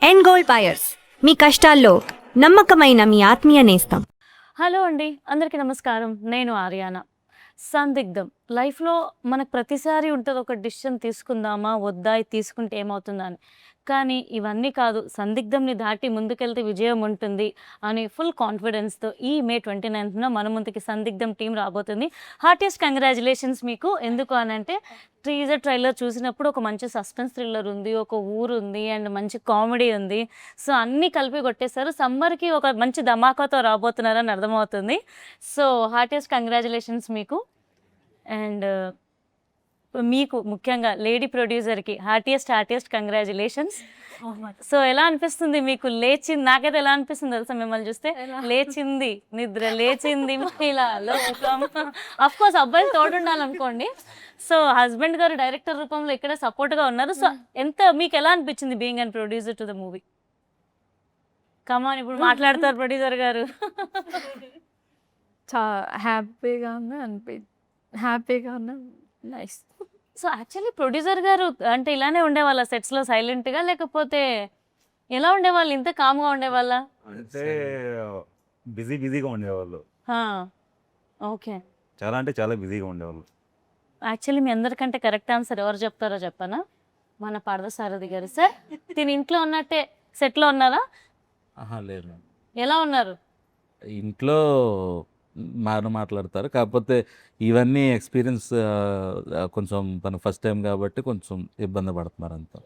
End gold buyers మీ కష్టాల్లో నమ్మకమైన మీ ఆత్మీయ నేస్తం. హలో అండి, అందరికీ నమస్కారం. నేను ఆర్యానా. సందిగ్ధం లైఫ్లో మనకు ప్రతిసారి ఉంటుంది, ఒక డిసిషన్ తీసుకుందామా వద్దా, ఇది తీసుకుంటే ఏమవుతుందా అని. కానీ ఇవన్నీ కాదు, సందిగ్ధంని దాటి ముందుకెళ్తే విజయం ఉంటుంది అని ఫుల్ కాన్ఫిడెన్స్తో ఈ మే 29న మన ముందుకి సందిగ్ధం టీం రాబోతుంది. హార్టియస్ట్ కంగ్రాచులేషన్స్ మీకు. ఎందుకు అని అంటే టీజర్ ట్రైలర్ చూసినప్పుడు ఒక మంచి సస్పెన్స్ థ్రిల్లర్ ఉంది, ఒక ఊరు ఉంది అండ్ మంచి కామెడీ ఉంది. సో అన్నీ కలిపి కొట్టేశారు. సమ్మర్కి ఒక మంచి ధమాకాతో రాబోతున్నారని అర్థమవుతుంది. సో హార్టియస్ట్ కంగ్రాచులేషన్స్ మీకు. అండ్ మీకు ముఖ్యంగా లేడీ ప్రొడ్యూసర్కి హార్టియస్ట్ కంగ్రాచులేషన్స్. సో ఎలా అనిపిస్తుంది మీకు? లేచింది, నాకైతే ఎలా అనిపిస్తుంది తెలుసా మిమ్మల్ని చూస్తే? లేచింది నిద్ర, లేచింది మహిళ లోకం. అఫ్ కోర్స్ అబ్బాయిలు తోడుండాలనుకోండి. సో హస్బెండ్ గారు డైరెక్టర్ రూపంలో ఇక్కడ సపోర్ట్గా ఉన్నారు. సో ఎంత మీకు ఎలా అనిపించింది being and producer to the movie? Come on, ఇప్పుడు మాట్లాడతారు ప్రొడ్యూసర్ గారు. హ్యాపీగా ఉన్నా. నైస్. సో యాక్చువల్లీ ప్రొడ్యూసర్ గారు అంటే ఇలానే ఉండేవాళ్ళ సెట్స్లో సైలెంట్గా, లేకపోతే ఎలా ఉండేవాళ్ళు? ఇంత కామ్గా ఉండేవాళ్ళ? అంటే బిజీగా ఉండేవాళ్ళు. ఓకే. చాలా అంటే చాలా బిజీగా ఉండేవాళ్ళు. యాక్చువల్లీ మీ అందరికంటే కరెక్ట్ ఆన్సర్ ఎవరు చెప్తారో చెప్పనా? మన పార్థసారథి గారు. సార్ దీని ఇంట్లో ఉన్నట్టే సెట్లో ఉన్నారా? లేదు, ఎలా ఉన్నారు? ఇంట్లో మాట్లాడతారు. కాకపోతే ఇవన్నీ ఎక్స్పీరియన్స్ కొంచెం తన ఫస్ట్ టైం కాబట్టి కొంచెం ఇబ్బంది పడుతున్నారు అంతా.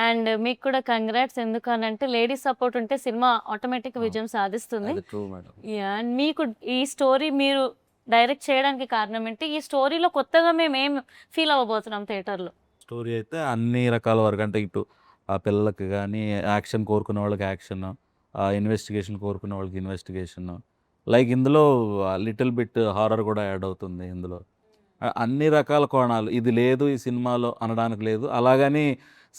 అండ్ మీకు కూడా కంగ్రాట్స్. ఎందుకు అని అంటే లేడీ సపోర్ట్ ఉంటే సినిమా ఆటోమేటిక్ విజయం సాధిస్తుంది. True madam. అండ్ మీకు ఈ స్టోరీ మీరు డైరెక్ట్ చేయడానికి కారణం ఏంటి? ఈ స్టోరీలో కొత్తగా మేము ఏం ఫీల్ అవ్వబోతున్నాం థియేటర్లో? స్టోరీ అయితే అన్ని రకాల వరకు, అంటే ఇటు ఆ పిల్లలకి కానీ యాక్షన్ కోరుకునే వాళ్ళకి యాక్షన్, ఇన్వెస్టిగేషన్ కోరుకునే వాళ్ళకి ఇన్వెస్టిగేషన్, లైక్ ఇందులో లిటిల్ బిట్ హారర్ కూడా యాడ్ అవుతుంది ఇందులో. అన్ని రకాల కోణాలు, ఇది లేదు ఈ సినిమాలో అనడానికి లేదు. అలాగని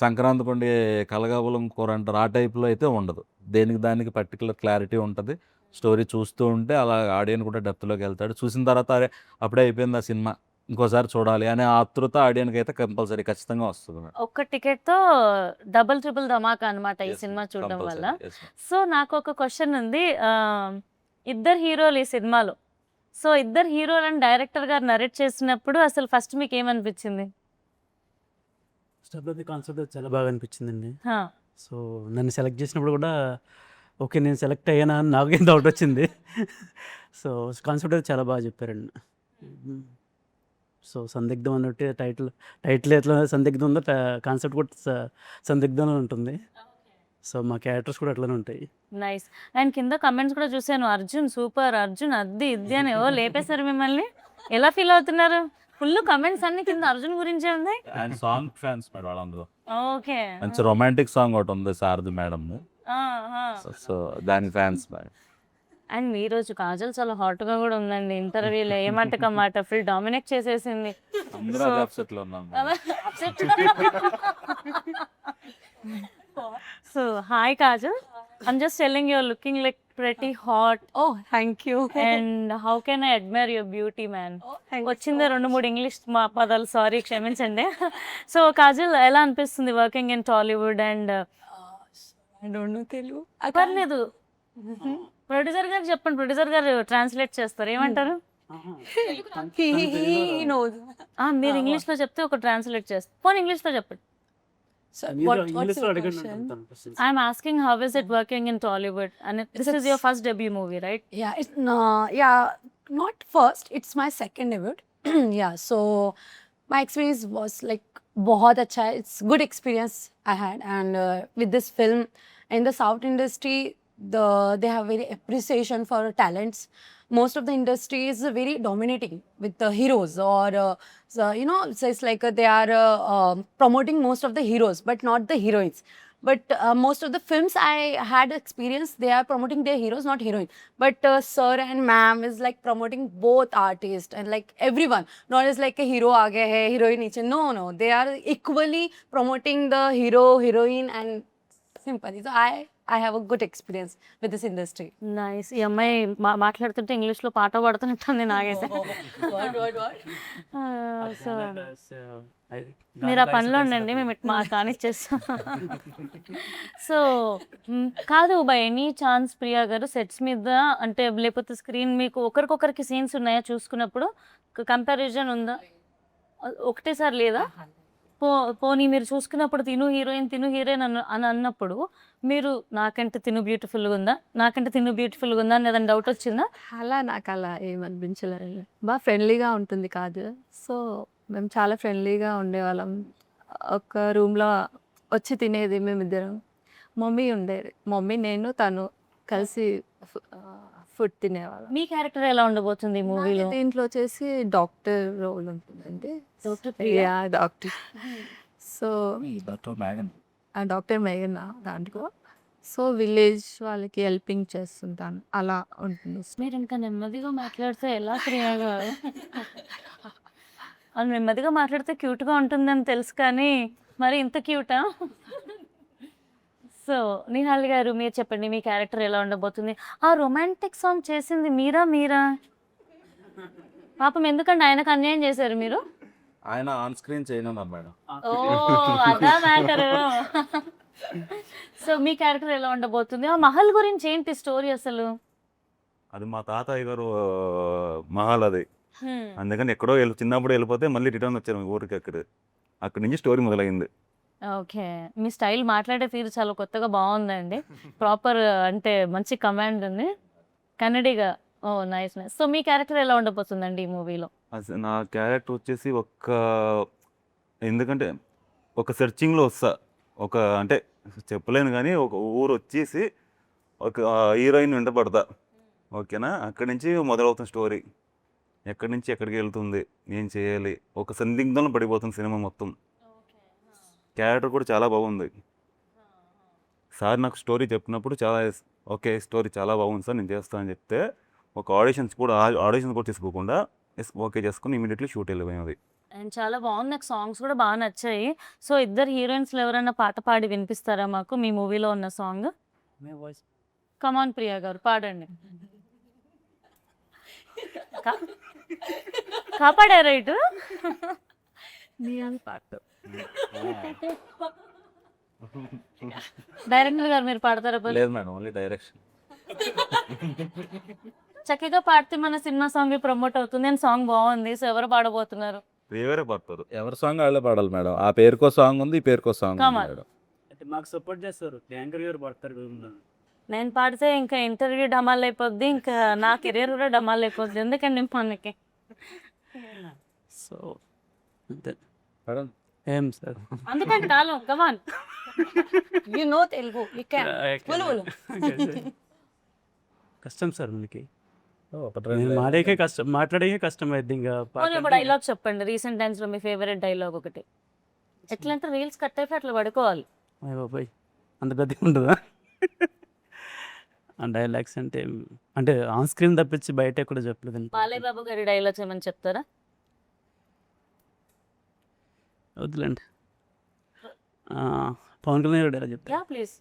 సంక్రాంతికి ఉండే కలగాబులం కూర అంటారు, ఆ టైప్లో అయితే ఉండదు. దేనికి దానికి పర్టికులర్ క్లారిటీ ఉంటుంది. స్టోరీ చూస్తూ ఉంటే అలా ఆడియన్ కూడా డెప్త్లోకి వెళ్తాడు. చూసిన తర్వాత అరే అప్పుడే అయిపోయింది ఆ సినిమా, ఇంకోసారి చూడాలి అనే ఆతృత ఆడియన్కి అయితే కంపల్సరీ ఖచ్చితంగా వస్తుంది. ఒక్క టికెట్తో డబుల్ ట్రిపుల్ ధమాకా అనమాట ఈ సినిమా చూడడం వల్ల. సో నాకు ఒక క్వశ్చన్ ఉంది. ఇద్దరు హీరోలు ఈ సినిమాలో. సో ఇద్దరు హీరోలను డైరెక్టర్ గారు నరేట్ చేసినప్పుడు అసలు ఫస్ట్ మీకు ఏమనిపించింది? కాన్సెప్ట్ చాలా బాగా అనిపించిందండి. సో నన్ను సెలెక్ట్ చేసినప్పుడు కూడా ఓకే నేను సెలెక్ట్ అయ్యానా అని నాకేం డౌట్ వచ్చింది. సో కాన్సెప్ట్ అయితే చాలా బాగా చెప్పారండి. సో సందిగ్ధం అన్నట్టు టైటిల్ ఎట్లా సందిగ్ధం ఉందో కాన్సెప్ట్ కూడా సందిగ్ధంలో ఉంటుంది. సో మా క్యారెక్టర్స్ కూడా అట్లనే ఉంటాయి. నైస్. అండ్ కింద కమెంట్స్ కూడా చూశాను, అర్జున్ సూపర్, అర్జున్ అది ఇది అని ఏవో లేపేశారు మిమ్మల్ని. ఎలా ఫీల్ అవుతున్నారు? ఫుల్ కమెంట్స్ అన్ని కింద అర్జున్ గురించే ఉంది. అండ్ సాంగ్ ఫ్యాన్స్ మేడం వాళ్ళందరూ. ఓకే. మంచి రొమాంటిక్ సాంగ్ ఒకటి ఉంది సారథి మేడం, సో దాని ఫ్యాన్స్. అండ్ ఈ రోజు కాజల్ చాలా హాట్ గా కూడా ఉందండి. ఇంటర్వ్యూలో ఏమంటక మాట ఫుల్ డామినేట్ చేసేసింది. So hi Kajal, I'm just telling you're looking like pretty hot. Oh, thank you. And how can I admire your beauty, man? Oh, thank you. వచ్చిందే 2-3 ఇంగ్లీష్ పదాలు, సారీ క్షమించండి. సో కాజల్ ఎలా అనిపిస్తుంది working in Tollywood? And I don't know Telugu. పర్లేదు, producer గారు చెప్పండి, producer గారు translate చేస్తారు. ఏమంటారు? He knows. మీరు ఇంగ్లీష్లో చెప్తే ఒక ట్రాన్స్లేట్ చేస్తారు. పోనీ ఇంగ్లీష్లో చెప్పండి. So what's ఇంగ్లీష్లో your అడగండి question? అంటాను. I'm asking how is it working in Tollywood? And this is your first debut movie, right? Yeah, it's not first. It's my second debut. Yeah, so my experience was like बहुत अच्छा है. It's good experience I had, and with this film in the South industry, they have very appreciation for talents. Most of the industry is very dominating with the heroes, or so it's like they are promoting most of the heroes but not the heroines. But most of the films I had experience, they are promoting their heroes, not heroine. But sir and ma'am is like promoting both artists and like everyone. Not as like a hero aa gaya hai, heroine niche. No. They are equally promoting the hero, heroine, and simple. So I have a good experience with this industry. Nice. ఈ అమ్మాయి మాట్లాడుతుంటే ఇంగ్లీష్లో పాట పాడుతున్నట్టుంది నాకైతే. What? So మీరు ఆ పనిలో ఉండండి, మేము ఇటు మా కానిచ్చేస్తాం. సో కాదు, బై ఎనీ ఛాన్స్ ప్రియా గారు సెట్స్ మీద అంటే లేకపోతే స్క్రీన్ మీకు ఒకరికొకరికి సీన్స్ ఉన్నాయా చూసుకున్నప్పుడు? కంపారిజన్ ఉందా? ఒకటేసారి లేదా? పోనీ మీరు చూసుకున్నప్పుడు తిను హీరోయిన్ తిను హీరోయిన్ అని అన్నప్పుడు మీరు నాకంటే తిను బ్యూటిఫుల్గా ఉందా, నాకంటే తిను బ్యూటిఫుల్గా ఉందా అని ఏదైనా డౌట్ వచ్చిందా? అలా నాకు అలా ఏమనిపించలేదు. బాగా ఫ్రెండ్లీగా ఉంటుంది కాదు. సో మేము చాలా ఫ్రెండ్లీగా ఉండేవాళ్ళం. ఒక రూమ్లో వచ్చి తినేది మేమిద్దరం. మమ్మీ ఉండేది, మమ్మీ నేను తను కలిసి ఫుడ్ తినేవాళ్ళం. మీ క్యారెక్టర్ ఎలా ఉండబోతుంది ఈ మూవీలో? దీంట్లో వచ్చేసి డాక్టర్ రోల్ ఉంటుందండి. Yeah doctor. సో ఆ డాక్టర్ మేఘన దాంట్లో. సో విలేజ్ వాళ్ళకి హెల్పింగ్ చేస్తుంటాను, అలా ఉంటుంది. మీరు ఇంకా నెమ్మదిగా మాట్లాడితే ఎలా ప్రియా గారు? అది నెమ్మదిగా మాట్లాడితే క్యూట్గా ఉంటుందని తెలుసు, కానీ మరి ఇంత క్యూటా? సో నిహాల్ గారు మీరు చెప్పండి, మీ క్యారెక్టర్ ఎలా ఉండబోతుంది? ఆ రొమాంటిక్ సాంగ్ చేసింది మీరా? పాపం ఎందుకంటే ఆయనకు అన్యాయం చేశారు మీరు? ఆయన ఆన్ స్క్రీన్ చేయనున్నారు మేడం. ఓ అదా మ్యాటర్. సో మీ క్యారెక్టర్ ఎలా ఉండబోతుంది? ఆ మహల్ గురించి ఏంటి స్టోరీ అసలు? అది మా తాతయ్య గారు మహల్ అది. అందుకని ఎక్కడో చిన్నప్పుడు వెళ్ళిపోతే మళ్ళీ రిటర్న్ వచ్చారు ఊరికి. అక్కడి నుంచి స్టోరీ మొదలైంది. ఓకే, మీ స్టైల్ మాట్లాడే తీరు చాలా కొత్తగా బాగుందండి. ప్రాపర్ అంటే మంచి కమాండ్ ఉంది, కన్నడిగా. ఓ నైస్. సో మీ క్యారెక్టర్ ఎలా ఉండబోతుందండి ఈ మూవీలో? నా క్యారెక్టర్ వచ్చేసి ఎందుకంటే ఒక సెర్చింగ్లో వస్తా, అంటే చెప్పలేను కానీ ఒక ఊరు వచ్చేసి ఒక హీరోయిన్ వెంట పడతా. ఓకేనా, అక్కడి నుంచి మొదలవుతుంది స్టోరీ. ఎక్కడి నుంచి ఎక్కడికి వెళ్తుంది, ఏం చేయాలి, ఒక సందిగ్ధంలో పడిపోతుంది సినిమా మొత్తం. క్యారెక్టర్ కూడా చాలా బాగుంది. సార్ నాకు స్టోరీ చెప్పినప్పుడు ఓకే స్టోరీ చాలా బాగుంది సార్, నేను చేస్తానని చెప్తే ఒక ఆడిషన్స్ కూడా తీసుకోకుండా ఓకే చేసుకుని ఇమీడియట్లీ షూట్ వెళ్ళిపోయింది. అండ్ చాలా బాగుంది, నాకు సాంగ్స్ కూడా బాగా నచ్చాయి. సో ఇద్దరు హీరోయిన్స్లో ఎవరైనా పాట పాడి వినిపిస్తారా మాకు, మీ మూవీలో ఉన్న సాంగ్? కమాన్ ప్రియా గారు పాడండి. కాపాడారా ఇటు? డైరెక్టర్ గారు మీరు పాడతారా? లేదు మేడం, ఓన్లీ డైరెక్షన్. చక్కగా పాడితే మన సినిమా సాంగ్ ప్రమోట్ అవుతుంది. అండ్ సాంగ్ బాగుంది. సో ఎవరు పాడబోతున్నారు? వేరే పడతారు, ఎవరి సాంగ్ వాళ్ళే పాడాలి మేడం. ఆ పేరుకో సాంగ్ ఉంది, ఈ పేరుకో సాంగ్ ఉంది మేడం. మాకు సపోర్ట్ చేస్తారు, యాంకర్ గారు పడతారు. నేను పాడితే ఇంకా ఇంటర్వ్యూ డమాల్ అయిపోద్ది, ఇంకా నా కెరీర్ కూడా డమాల్ అయిపోద్ది. ఎందుకండి మనకి? సో అంతే మేడం. ఏం సార్ అందుకంటే కాలం కమాన్. You know Telugu, you can. Vulu. కష్టం సార్ మనకి, మాట్లాడే కష్టం అయితే ఇంకా డైలాగ్ చెప్పండి. రీసెంట్ టైమ్స్ లో మీ ఫేవరెట్ డైలాగ్ ఒకటి. ఎట్లా అంటే రీల్స్ కట్ అయిపోయి అట్లా పడుకోవాలి. బాబాయ్ అంత గది ఉంటుందా? డైలాగ్స్ అంటే ఆన్ స్క్రీన్ తప్పించి బయట కూడా చెప్పలేదండి. బాలయ్య బాబు గారి డైలాగ్స్ ఏమని చెప్తారా? వద్దులేండి, పవన్ కళ్యాణ్ డైలాగ్ చెప్తా. ప్లీజ్.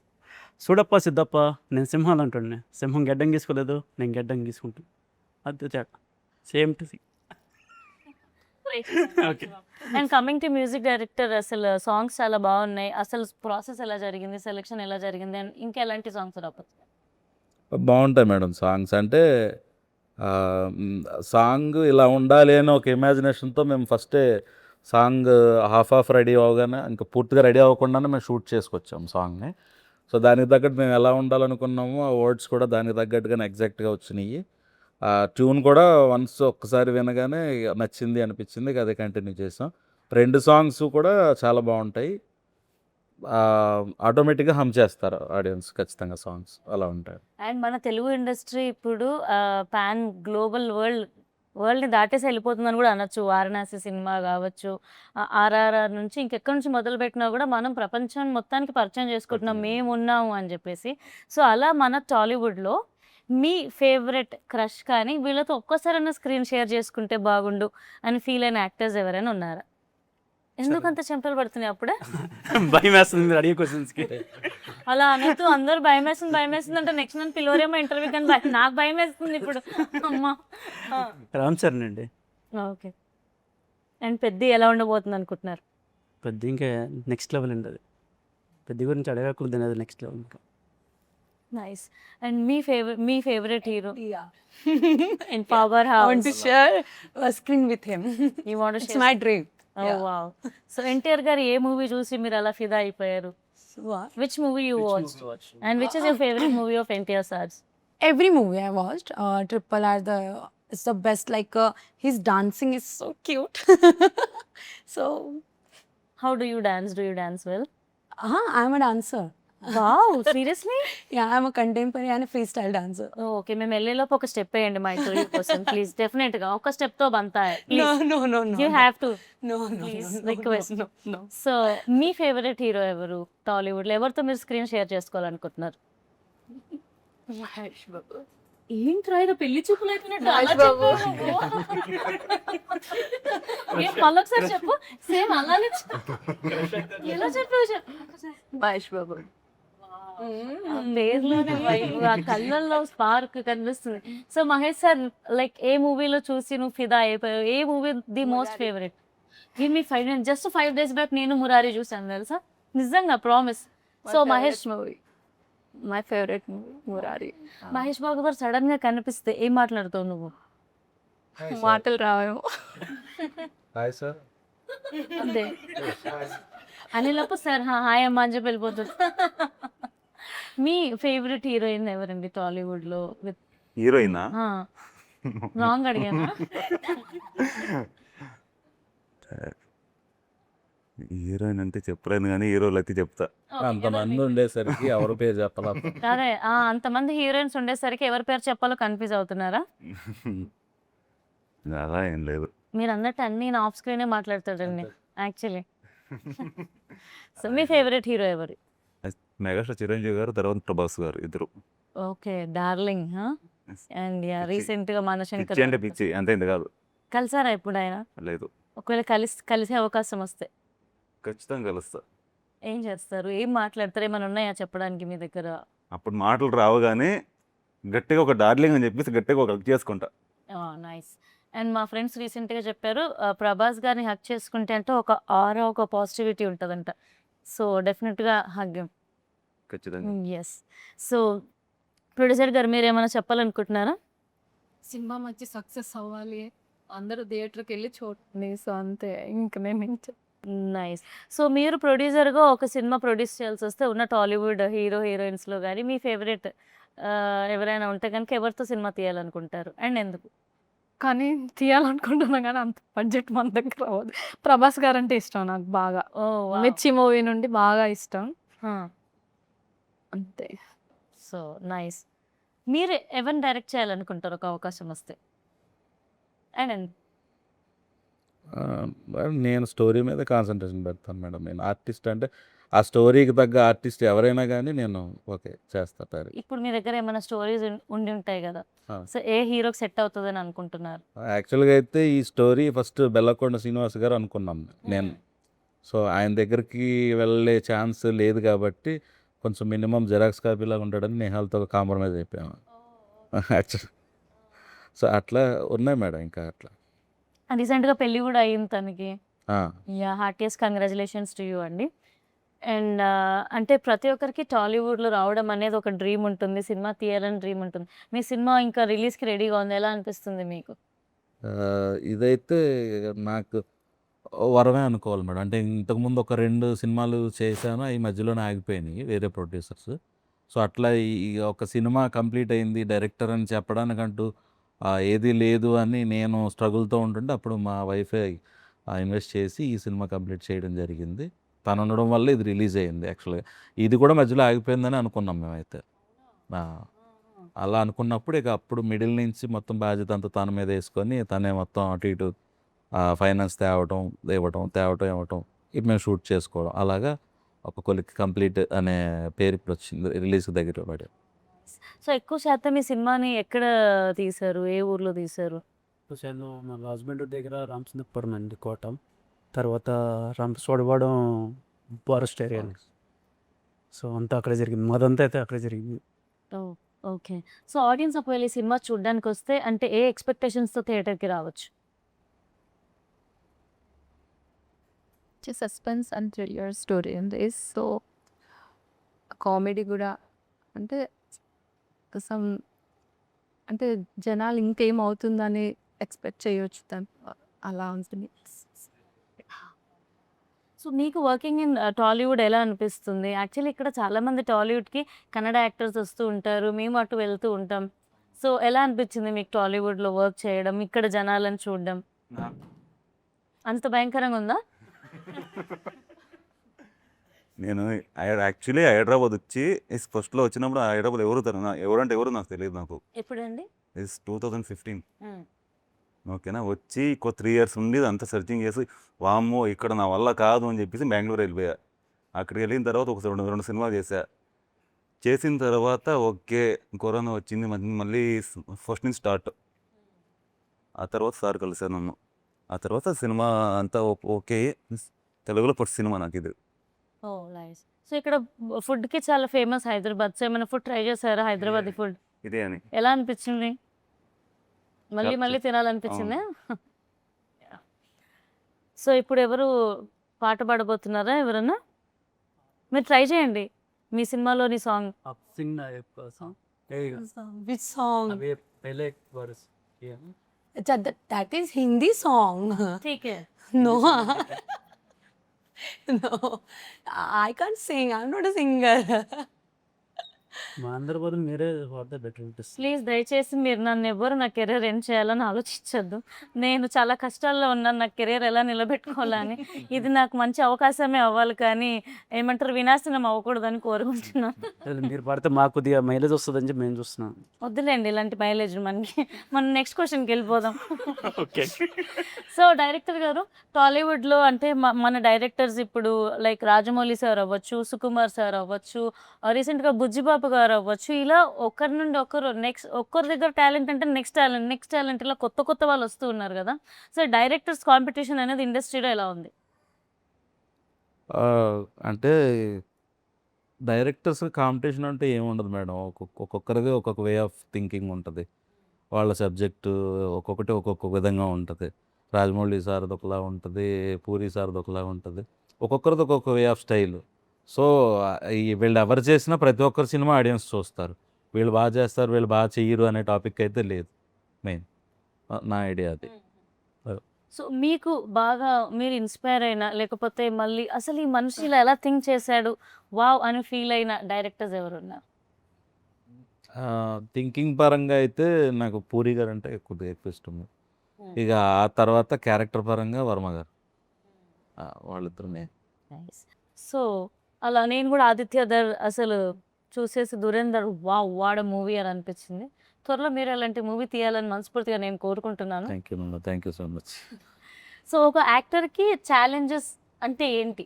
చూడప్ప సిద్ధప్ప, నేను సింహాలు అంటుండే, సింహం గెడ్డం గీసుకోలేదు, నేను గెడ్డం గీసుకుంటాను. అది తేడా, same to see. And coming to music director, అసలు సాంగ్స్ చాలా బాగున్నాయి. అసలు ప్రాసెస్ ఎలా జరిగింది, సెలెక్షన్ ఎలా జరిగింది, అండ్ ఇంకా ఎలాంటి సాంగ్స్ రావచ్చు? బాగుంటాయి మేడం సాంగ్స్. అంటే సాంగ్ ఇలా ఉండాలి అని ఒక ఇమాజినేషన్తో మేము ఫస్టే సాంగ్ హాఫ్ రెడీ అవగానే ఇంకా పూర్తిగా రెడీ అవ్వకుండానే మేము షూట్ చేసుకొచ్చాము సాంగ్ని. సో దానికి తగ్గట్టు మేము ఎలా ఉండాలనుకున్నామో ఆ వర్డ్స్ కూడా దానికి తగ్గట్టుగానే ఎగ్జాక్ట్గా వచ్చినాయి. ఆ ట్యూన్ కూడా ఒక్కసారి వినగానే నచ్చింది అనిపించింది, అదే కంటిన్యూ చేసాం. 2 సాంగ్స్ కూడా చాలా బాగుంటాయి. ఆటోమేటిక్గా హమ్ చేస్తారు ఆడియన్స్ ఖచ్చితంగా, సాంగ్స్ అలా ఉంటాయి. అండ్ మన తెలుగు ఇండస్ట్రీ ఇప్పుడు పాన్ గ్లోబల్ వరల్డ్ని దాటేసి వెళ్ళిపోతుందని కూడా అనొచ్చు. వారణాసి సినిమా కావచ్చు, ఆర్ఆర్ఆర్ నుంచి ఇంకెక్కడి నుంచి మొదలు పెట్టినా కూడా మనం ప్రపంచం మొత్తానికి పరిచయం చేసుకుంటున్నాం, మేము ఉన్నాము అని చెప్పేసి. సో అలా మన టాలీవుడ్లో మీ ఫేవరెట్ క్రష్ కానీ వీళ్ళతో ఒక్కసారైనా స్క్రీన్ షేర్ చేసుకుంటే బాగుండు అని ఫీల్ అయిన యాక్టర్స్ ఎవరైనా ఉన్నారా? ఎందుకంత చెంపలు పడుతున్నాయి అప్పుడే? భయం వేస్తుంది మీరు అడిగే క్వశ్చన్స్కి. అలా అనొద్దు, అందరూ భయం వేస్తుంది అంటే నెక్స్ట్ నన్ను పిలవరేమో ఇంటర్వ్యూ, కానీ నాకు భయం వేస్తుంది ఇప్పుడు. అమ్మా రామ్ చరణ్ అండి. ఓకే. అండ్ పెద్ద ఎలా ఉండబోతుంది అనుకుంటున్నారు? పెద్ద ఇంకా నెక్స్ట్ లెవెల్ అండి అది. పెద్ద గురించి అడగకూడదు అది నెక్స్ట్ లెవెల్ ఇంకా. Nice. And me favourite hero Yeah. In power I want to house? share a screen with him. You want It's my dream. Yeah. Wow. So NTR గారు ఏ మూవీ చూసి మీరు అలా ఫిదా అయిపోయారు? So, what? Which movie you watch and which is your favourite movie of NTR sirs? Every movie I watched, Triple R, it's the best. Like his dancing is so cute. So, how do you dance well? I'm a dancer. Wow, seriously? Yeah, I'm a contemporary and a freestyle dancer. Okay, మేము వెళ్ళేలోపు ఒక step వేయండి మా interview కోసం please. Definite గా ఒక step తో బంతాయి. No. You have to No. Please No. Request. No. So మీ favourite hero ఎవరు టాలీవుడ్ లో? ఎవరితో మీరు స్క్రీన్ షేర్ చేసుకోవాలనుకుంటున్నారు? Mahesh Babu. ఏంట్రా ఇది పెళ్లి చూపులు అయిపోయినట్టు అలా మహేష్ బాబు. చెప్పావు? ఏం మళ్ళీ ఒకసారి చెప్పు. సేమ్ అలానే ఎలా చెప్పావు చెప్పు. మహేష్ బాబు. ఆ పేర్లోనే vibe, ఆ కళ్ళల్లో స్పార్క్ కనిపిస్తుంది. సో మహేష్ సార్ లైక్ ఏ మూవీలో చూసి నువ్వు ఫిదా అయిపోయావు? ఏ movie the most favourite? Give me 5 minutes. Just 5 days back నేను మురారి చూసాను తెలుసా, నిజంగా promise. So Mahesh movie, my favourite movie Murari. Mahesh Babu గారు సడన్ గా కనిపిస్తే ఏం మాట్లాడుతావు నువ్వు? మాటలు రావేమో. Hi sir. అంతే అనేలోపు సార్ హాయ్ అమ్మ అని చెప్పి వెళ్ళిపోతుంది. మీ ఫేవరెట్ హీరోయిన్ ఎవరండి టాలీవుడ్ లో? విత్ హీరోయినా? రాంగ్ అడిగానా? హీరోయిన్ అంటే చెప్పలేను కానీ హీరోలు అయితే చెప్తా. అంతమంది ఉండేసరికి ఎవరి పేరు చెప్పాలా? అదే అంతమంది హీరోయిన్స్ ఉండేసరికి ఎవరి పేరు చెప్పాలో కన్ఫ్యూజ్ అవుతున్నారా? అలా ఏం లేదు. మీరు అన్నట్టు అన్ని నా ఆఫ్ స్క్రీనే మాట్లాడతాడండి యాక్చువల్లీ. సో మీ ఫేవరెట్ హీరో ఎవరు? మెగాస్టార్ చిరంజీవి గారు, తర్వాత ప్రభాస్ గారు, ఇద్దరు. Okay, darling. అండ్ రీసెంట్ గా మనశంకర్ పిచ్చి అంటే పిచ్చి అంతే, ఇంత కాదు. కలిసారా ఇప్పుడు ఆయన? లేదు. ఒకవేళ కలిసే అవకాశం వస్తే ఖచ్చితంగా కలుస్తా. ఏం చేస్తారు, ఏం మాట్లాడతారు, ఏమైనా ఉన్నాయా చెప్పడానికి మీ దగ్గర? అప్పుడు మాటలు రావు కానీ గట్టిగా ఒక డార్లింగ్ అని చెప్పేసి గట్టిగా ఒక హక్ చేసుకుంటా. నైస్. అండ్ మా ఫ్రెండ్స్ రీసెంట్గా చెప్పారు ప్రభాస్ గారిని హక్ చేసుకుంటే అంటే ఒక ఆరా, ఒక పాజిటివిటీ ఉంటుందంట. సో డెఫినెట్గా హగ్. ఖచ్చితంగా. ఎస్. సో ప్రొడ్యూసర్ గారు మీరు ఏమైనా చెప్పాలనుకుంటున్నారా? సినిమా మంచి సక్సెస్ అవ్వాలి, అందరూ థియేటర్కి వెళ్ళి చూడండి. సో అంతే, ఇంక మేము నైస్. సో మీరు ప్రొడ్యూసర్గా ఒక సినిమా ప్రొడ్యూస్ చేయాల్సి వస్తే ఉన్న టాలీవుడ్ హీరోయిన్స్లో కానీ మీ ఫేవరెట్ ఎవరైనా ఉంటే కనుక ఎవరితో సినిమా తీయాలనుకుంటారు అండ్ ఎందుకు? కానీ తీయాలనుకుంటున్నా కానీ అంత బడ్జెట్ మన దగ్గర అవ్వదు. ప్రభాస్ గారు అంటే ఇష్టం నాకు బాగా. ఓ మిర్చి మూవీ నుండి బాగా ఇష్టం అంతే. So nice. మీరు ఎవరిని డైరెక్ట్ చేయాలనుకుంటారు ఒక అవకాశం వస్తే అండ్ నేను స్టోరీ మీద కాన్సన్ట్రేషన్ పెడతాను మేడం. నేను ఆర్టిస్ట్ అంటే ఆ స్టోరీకి తగ్గ ఆర్టిస్ట్ ఎవరైనా కానీ నేను ఓకే చేస్తా. ఇప్పుడు మీ దగ్గర ఏమైనా స్టోరీస్ ఉండి ఉంటాయి కదా, ఆ. సో ఏ హీరోకి సెట్ అవుతుందని అనుకుంటున్నారు? యాక్చువల్గా అయితే ఈ స్టోరీ ఫస్ట్ బెల్లకొండ శ్రీనివాస్ గారు అనుకున్నాం నేను. సో ఆయన దగ్గరికి వెళ్ళే ఛాన్స్ లేదు కాబట్టి కొంచెం మినిమం జెరాక్స్ కాపీలాగా ఉంటాడని నేహాలతో కాంప్రమైజ్ అయిపోయాము యాక్చువల్. సో అట్లా ఉన్నాయి మేడం. ఇంకా అట్లా రీసెంట్గా పెళ్ళి కూడా అయింది తనకి. ఆ. Yeah, heartiest congratulations to you అండి. అండ్ అంటే ప్రతి ఒక్కరికి టాలీవుడ్లో రావడం అనేది ఒక డ్రీమ్ ఉంటుంది, సినిమా తీయాలని డ్రీమ్ ఉంటుంది. మీ సినిమా ఇంకా రిలీజ్కి రెడీగా ఉంది, ఎలా అనిపిస్తుంది మీకు? ఇదైతే నాకు వరమే అనుకోవాలి మేడం. అంటే ఇంతకుముందు ఒక 2 సినిమాలు చేశాను, అవి మధ్యలోనే ఆగిపోయినాయి వేరే ప్రొడ్యూసర్స్. సో అట్లా ఈ ఒక సినిమా కంప్లీట్ అయింది డైరెక్టర్ అని చెప్పడానికంటూ ఏది లేదు అని నేను స్ట్రగుల్తో ఉంటుంటే అప్పుడు మా వైఫే ఇన్వెస్ట్ చేసి ఈ సినిమా కంప్లీట్ చేయడం జరిగింది. తను ఉండడం వల్ల ఇది రిలీజ్ అయ్యింది. యాక్చువల్గా ఇది కూడా మధ్యలో ఆగిపోయిందని అనుకున్నాం మేమైతే. అలా అనుకున్నప్పుడు ఇక అప్పుడు మిడిల్ నుంచి మొత్తం బాధ్యత అంతా తన మీద వేసుకొని తనే మొత్తం అటు ఇటు ఫైనాన్స్ తేవటం ఇవ్వటం ఇది మేము షూట్ చేసుకోవడం, అలాగా ఒక కొలిక్ కంప్లీట్ అనే పేరు ఇప్పుడు వచ్చింది, రిలీజ్ దగ్గర పడి. సో ఎక్కువ శాతం మీ సినిమాని ఎక్కడ తీశారు, ఏ ఊర్లో తీశారు? నేను మా హస్బెండ్ దగ్గర రామచంద్రపురం అండి, కోట. తర్వాత సోడవాడం ఫారెస్ట్ ఏరియా. సో అంతా అక్కడే జరిగింది, మాదంతా అయితే అక్కడే జరిగింది. ఓకే. సో ఆడియన్స్ ఒకవేళ ఈ సినిమా చూడడానికి వస్తే అంటే ఏ ఎక్స్పెక్టేషన్స్తో థియేటర్కి రావచ్చు? మంచి సస్పెన్స్ అండ్ థ్రిల్లర్ స్టోరీ ఉంది. సో కామెడీ కూడా అంటే సమ్ అంటే జనాలు ఇంకేమవుతుందని ఎక్స్పెక్ట్ చేయొచ్చు దాని అలా ఉంటుంది. సో నీకు వర్కింగ్ ఇన్ టాలీవుడ్ ఎలా అనిపిస్తుంది? యాక్చువల్లీ ఇక్కడ చాలామంది టాలీవుడ్‌కి కన్నడ యాక్టర్స్ వస్తూ ఉంటారు. మేము అటు వెళ్తూ ఉంటాం. సో ఎలా అనిపించింది మీకు టాలీవుడ్‌లో వర్క్ చేయడం? ఇక్కడ జనాలను చూడడం? అంత భయంకరంగా ఉందా? నేను యాక్చువల్లీ హైదరాబాద్ వచ్చి ఫస్ట్లో వచ్చినప్పుడు హైదరాబాద్ ఎవరంటే ఎవరు నాకు తెలియదు. నాకు ఎప్పుడండి? 2015 హ్మ్. ఓకేనా. వచ్చి 3 ఇయర్స్ ఉండి అంతా సెర్చింగ్ చేసి వామ్మో ఇక్కడ నా వల్ల కాదు అని చెప్పేసి బెంగళూరు వెళ్ళిపోయా. అక్కడికి వెళ్ళిన తర్వాత ఒక రెండు సినిమాలు చేసిన తర్వాత ఓకే కరోనా వచ్చింది, మళ్ళీ ఫస్ట్ నుంచి స్టార్ట్. ఆ తర్వాత సార్ కలిశాను నన్ను. ఆ తర్వాత సినిమా అంతా ఓకే. తెలుగులో ఫస్ట్ సినిమా నాకు ఇది. ఓహ్! నైస్. సో ఇక్కడ ఫుడ్‌కి చాలా ఫేమస్ హైదరాబాద్. సో ఏమైనా ఫుడ్ ట్రై చేసారా హైదరాబాదీ ఫుడ్? ఇదే అని ఎలా అనిపించింది? మళ్ళీ మళ్ళీ తినాలనిపించిందా? యాహ్! సో ఇప్పుడు ఎవరు పాట పాడబోతున్నారా ఎవరన్నా? మీరు ట్రై చేయండి. మీ సినిమాలోని సాంగ్. आप सिंग ना एक सॉन्ग एक Which song? अभी पहले एक वर्स किया ना. That is Hindi song. ठीक है. No. No. I can't sing. I'm not a singer. మా అందరి బదులు మీరే వాడితే బెటర్ ఉంటుంది. ప్లీజ్ దయచేసి మీరు నన్ను ఎవ్వరు నా కెరీర్ ఏం చేయాలని ఆలోచించొద్దు. నేను చాలా కష్టాల్లో ఉన్నాను. నా కెరీర్ ఎలా నిలబెట్టుకోవాలని. ఇది నాకు మంచి అవకాశమే అవ్వాలి కానీ ఏమంటారు వినాశనం అవ్వకూడదని కోరుకుంటున్నాను. మీరు పాడితే మాకు కొద్దిగా మైలేజ్ వస్తుందని చెప్పి మేము చూస్తున్నాం. వద్దులేండి ఇలాంటి మైలేజ్ మనకి. మనం నెక్స్ట్ క్వశ్చన్కి వెళ్ళిపోదాం. ఓకే. సో డైరెక్టర్ గారు టాలీవుడ్లో అంటే మన డైరెక్టర్స్ ఇప్పుడు లైక్ రాజమౌళి సార్ అవ్వచ్చు, సుకుమార్ సార్ అవ్వచ్చు, రీసెంట్గా బుజ్జిబాబు గారు అవ్వచ్చు, ఇలా ఒకరి నుండి ఒకరు ఒక్కరి దగ్గర టాలెంట్ అంటే నెక్స్ట్ టాలెంట్ ఇలా కొత్త వాళ్ళు వస్తూ ఉన్నారు కదా. సో డైరెక్టర్స్ కాంపిటీషన్ అనేది ఇండస్ట్రీలో ఎలా ఉంది? అంటే డైరెక్టర్స్ కాంపిటీషన్ అంటే ఏముండదు మేడం. ఒక్కొక్కరిది ఒక్కొక్క వే ఆఫ్ థింకింగ్ ఉంటుంది. వాళ్ళ సబ్జెక్టు ఒక్కొక్క విధంగా ఉంటుంది. రాజమౌళి సార్ది ఒకలా ఉంటుంది, పూరి సార్ది ఒకలా ఉంటుంది. ఒక్కొక్కరిది ఒక్కొక్క వే ఆఫ్ స్టైల్. సో వీళ్ళు ఎవరు చేసినా ప్రతి ఒక్కరి సినిమా ఆడియన్స్ చూస్తారు. వీళ్ళు బాగా చేస్తారు, వీళ్ళు బాగా చెయ్యరు అనే టాపిక్ అయితే లేదు. మెయిన్ నా ఐడియా అది. సో మీకు బాగా మీరు ఇన్స్పైర్ అయిన లేకపోతే మళ్ళీ అసలు ఈ మనిషి ఇలా ఎలా థింక్ చేశాడు వావ్ అని ఫీల్ అయిన డైరెక్టర్స్ ఎవరున్నారు? థింకింగ్ పరంగా అయితే నాకు పూరి గారు అంటే ఎక్కువ ఇష్టం. ఇక ఆ తర్వాత క్యారెక్టర్ పరంగా వర్మ గారు. వాళ్ళిద్దరునే. సో అలా నేను కూడా ఆదిత్యధర్ అసలు చూసేసి దురేందర్ వావ్ వాడ మూవీ అని అనిపించింది. త్వరలో మీరు అలాంటి మూవీ తీయాలని మనస్ఫూర్తిగా నేను కోరుకుంటున్నాను. Thank you so much. So ఒక యాక్టర్కి ఛాలెంజెస్ అంటే ఏంటి?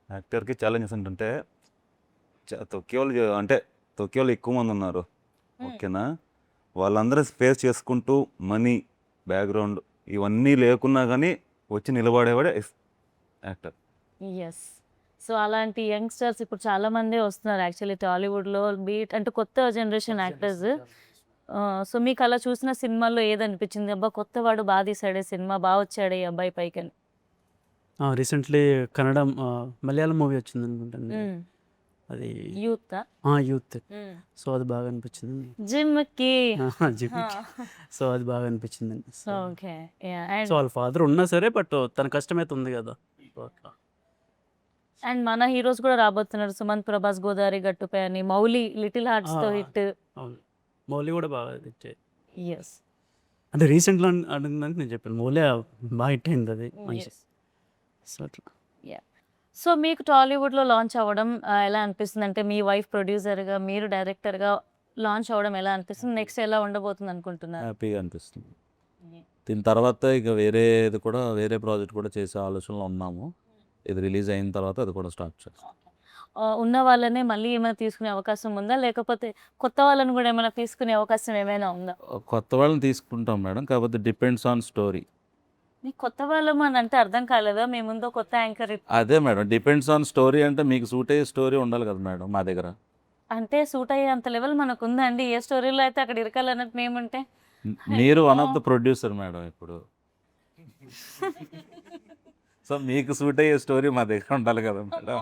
యాక్టర్కి ఛాలెంజెస్ ఏంటంటే తొక్కే వాళ్ళు ఎక్కువ మంది ఉన్నారు. ఓకేనా. వాళ్ళందరూ ఫేస్ చేసుకుంటూ మనీ బ్యాక్గ్రౌండ్ ఇవన్నీ లేకున్నా కానీ వచ్చి నిలబడేవాడే యాక్టర్. ఎస్. సో అలాంటి యంగ్స్టర్స్ ఇప్పుడు చాలా మంది వస్తున్నారు యాక్చువల్లీ టాలీవుడ్లో బీట్ అంటే కొత్త జనరేషన్ యాక్టర్స్. సో మీకు అలా చూసిన సినిమాల్లో ఏదనిపించింది? అబ్బా కొత్తవాడు బాగా తీసాడే సినిమా, బాగా వచ్చాడు ఈ అబ్బాయి పైకి అని. రీసెంట్లీ కన్నడ మలయాళం మూవీ వచ్చింది అనుకుంటాను. అది యూత్ యూత్. సో అది బాగా అనిపించింది. జిమ్కి. సో అది బాగా అనిపించింది. ఓకే. సో వాళ్ళ ఫాదర్ ఉన్నా సరే బట్ తన కష్టమైతే ఉంది కదా. అండ్ మన హీరోస్ కూడా రాబోతున్నారు. సుమంత్ ప్రభాస్ గోదావరి గట్టుపై అని, మౌలి లిటిల్ హార్ట్స్తో హిట్. అవును, మౌలి కూడా బాగా ఇచ్చే. ఎస్. అంటే రీసెంట్లో అడిగిందని నేను చెప్పాను, మౌలి బాగా హిట్ అయింది అది మంచి. సో అట్లా. సో మీకు టాలీవుడ్లో లాంచ్ అవ్వడం ఎలా అనిపిస్తుంది? అంటే మీ వైఫ్ ప్రొడ్యూసర్గా మీరు డైరెక్టర్గా లాంచ్ అవ్వడం ఎలా అనిపిస్తుంది? నెక్స్ట్ ఎలా ఉండబోతుంది అనుకుంటున్నారు? హ్యాపీగా అనిపిస్తుంది. దీని తర్వాత ఇక వేరే ప్రాజెక్ట్ కూడా చేసే ఆలోచనలో ఉన్నాము. ఇది రిలీజ్ అయిన తర్వాత అది కూడా స్టార్ట్ చేస్తాం. ఉన్న వాళ్ళనే మళ్ళీ ఏమైనా తీసుకునే అవకాశం ఉందా, లేకపోతే కొత్త వాళ్ళని కూడా ఏమైనా తీసుకునే అవకాశం ఏమైనా ఉందా? కొత్త వాళ్ళని తీసుకుంటాం మేడం, కాకపోతే డిపెండ్స్ ఆన్ స్టోరీ. మీకు కొత్త వాళ్ళం అని అంటే అర్థం కాలేదా? మీ ముందు కొత్త యాంకర్ అదే మేడం, డిపెండ్స్ ఆన్ స్టోరీ అంటే మీకు సూట్ అయ్యే స్టోరీ ఉండాలి కదా మేడం మా దగ్గర. అంటే సూట్ అయ్యే అంత లెవెల్ మనకు ఉందండి. ఏ స్టోరీలో అయితే అక్కడ ఇరకాలన్నట్టు మేముంటే. మీరు one of the producer madam ఇప్పుడు. సో మీకు సూట్ అయ్యే స్టోరీ మా దగ్గర ఉండాలి కదా మేడం.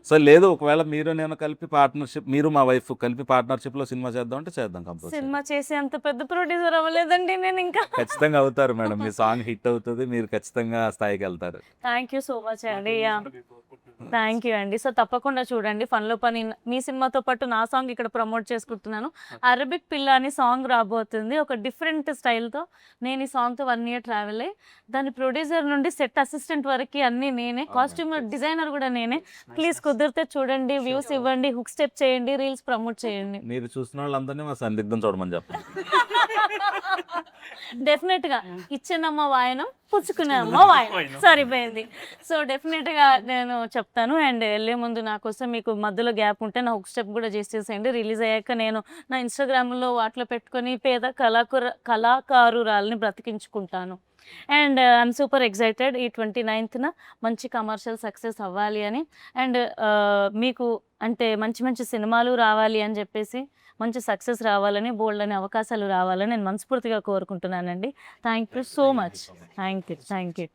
సో లేదు, ఒకవేళ మీరు నేను కలిపి పార్ట్నర్షిప్, మీరు మా వైఫ్ కలిపి పార్ట్నర్షిప్లో సినిమా చేద్దాం అంటే చేద్దాం కంపల్సరీ. సినిమా చేసే అంత పెద్ద ప్రొడ్యూసర్ అవ్వలేదండి నేను ఇంకా. ఖచ్చితంగా అవుతారు మేడం, మీ సాంగ్ హిట్ అవుతుంది, మీరు ఖచ్చితంగా ఆ స్థాయికి వెళ్తారు. థ్యాంక్ యూ సో మచ్ అండి. థ్యాంక్ యూ అండి. సో తప్పకుండా చూడండి ఫన్లో పని. మీ సినిమాతో పాటు నా సాంగ్ ఇక్కడ ప్రమోట్ చేసుకుంటున్నాను. అరబిక్ పిల్ల అని సాంగ్ రాబోతుంది, ఒక డిఫరెంట్ స్టైల్తో. నేను ఈ సాంగ్తో 1 year ట్రావెల్ అయ్యి దాని ప్రొడ్యూసర్ నుండి సెట్ అసిస్టెంట్ వరకు అన్నీ నేనే, కాస్ట్యూమ్ డిజైనర్ కూడా నేనే. ప్లీజ్ కుదిరితే చూడండి, వ్యూస్ ఇవ్వండి, హుక్ స్టెప్ చేయండి, రీల్స్ ప్రమోట్ చేయండి. మీరు చూసిన వాళ్ళందరినీ మా సందిగ్ధం చూడమని చెప్పండి. డెఫినెట్గా ఇచ్చినమ్మ వాయనం, పుచ్చుకునే అమ్మ వాయనం, సరిపోయింది. సో డెఫినెట్గా నేను చెప్తాను. అండ్ వెళ్ళే ముందు నా కోసం మీకు మధ్యలో గ్యాప్ ఉంటే నా హుక్ స్టెప్ కూడా చేసేసేయండి. రిలీజ్ అయ్యాక నేను నా ఇన్స్టాగ్రామ్లో వాటిలో పెట్టుకొని పేద కళాకారురాలని బ్రతికించుకుంటాను. అండ్ ఐఎమ్ సూపర్ ఎక్సైటెడ్ ఈ 29th మంచి కమర్షియల్ సక్సెస్ అవ్వాలి అని. అండ్ మీకు అంటే మంచి మంచి సినిమాలు రావాలి అని చెప్పేసి, మంచి సక్సెస్ రావాలని, బోల్డ్ అనే అవకాశాలు రావాలని నేను మనస్ఫూర్తిగా కోరుకుంటున్నానండి. Thank you so much. Thank you.